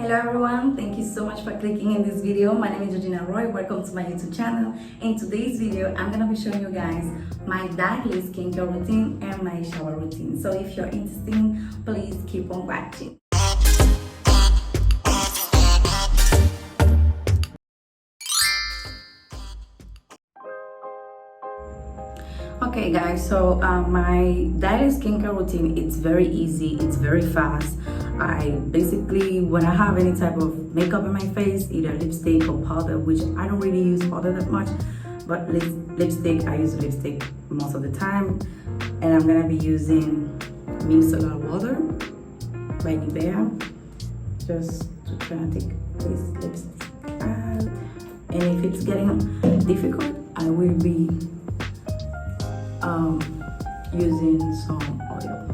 Hello everyone, thank you so much for clicking in this video. My name is Georgina Roy, welcome to my YouTube channel. In today's video, I'm gonna be showing you guys my daily skincare routine and my shower routine. So if you're interested, please keep on watching. Okay guys, so my daily skincare routine, it's very easy, it's very fast. I basically, when I have any type of makeup in my face, either lipstick or powder, which I don't really use powder that much, but lipstick, I use lipstick most of the time. And I'm gonna be using micellar water by Nivea, just to try and take this lipstick out. And if it's getting difficult, I will be using some oil.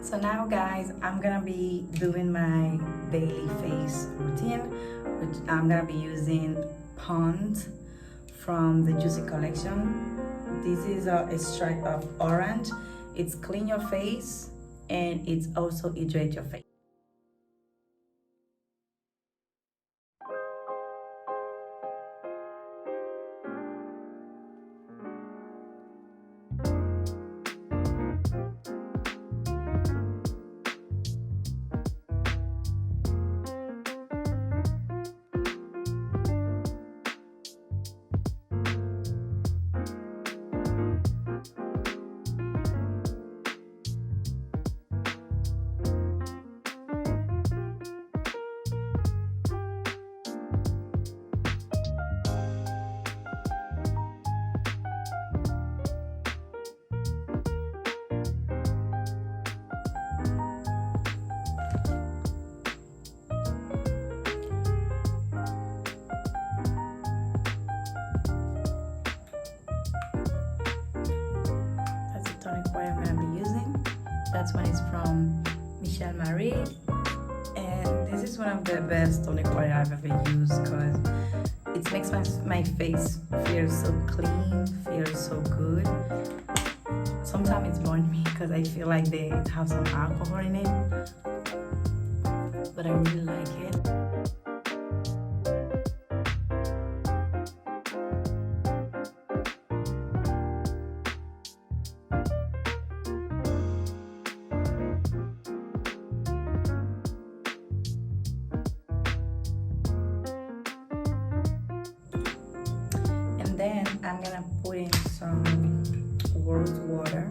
So now guys, I'm gonna be doing my daily face routine, which I'm gonna be using Pond from the Juicy collection. This is a extract of orange. It's clean your face and it's also hydrate your face. What I'm gonna be using. That's one is from Michelle Marie, and this is one of the best tonic oil I've ever used because it makes my face feel so clean, feel so good. Sometimes it's burns me because I feel like they have some alcohol in it, but I really like it. Then I'm gonna put in some rose water.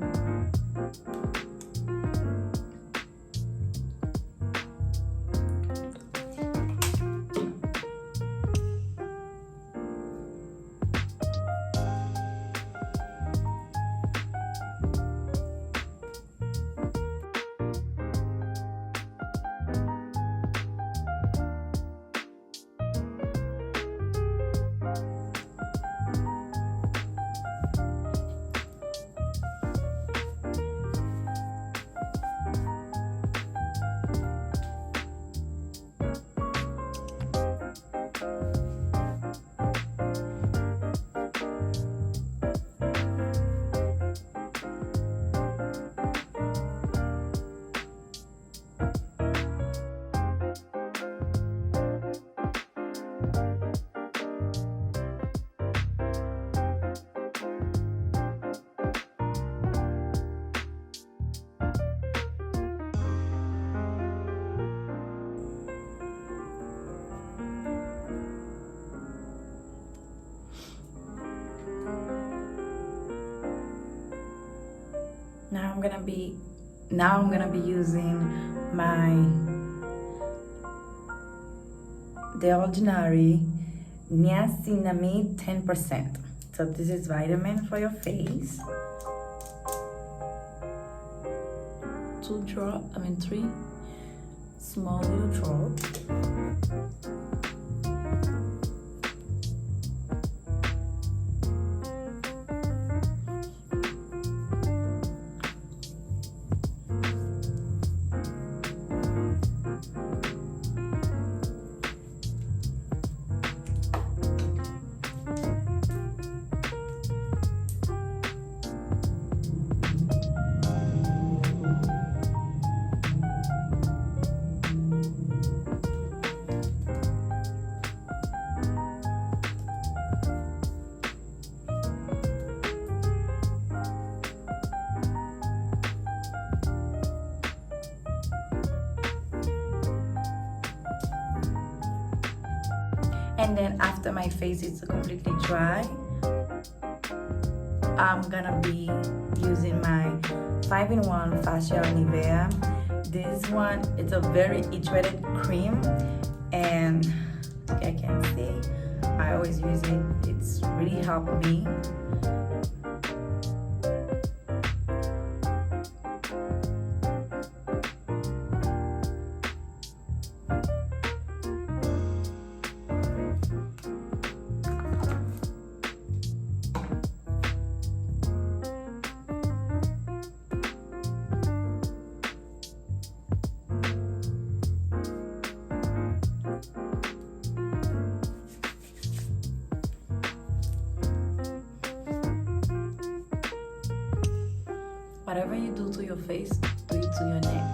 Now I'm gonna be using my The Ordinary Niacinamide 10%. So this is vitamin for your face. 3 small little drops. And then after my face is completely dry, I'm gonna be using my 5-in-1 Facial Nivea. This one, it's a very hydrated cream, and like I can see, I always use it. It's really helped me. your face, do it to your neck.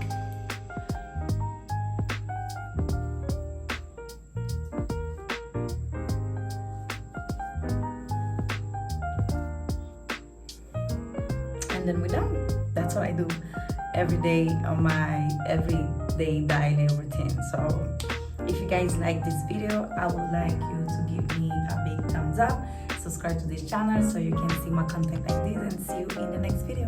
And then we're done. That's what I do every day on my everyday daily routine. So if you guys like this video, I would like you to give me a big thumbs up, subscribe to this channel so you can see more content like this, and see you in the next video.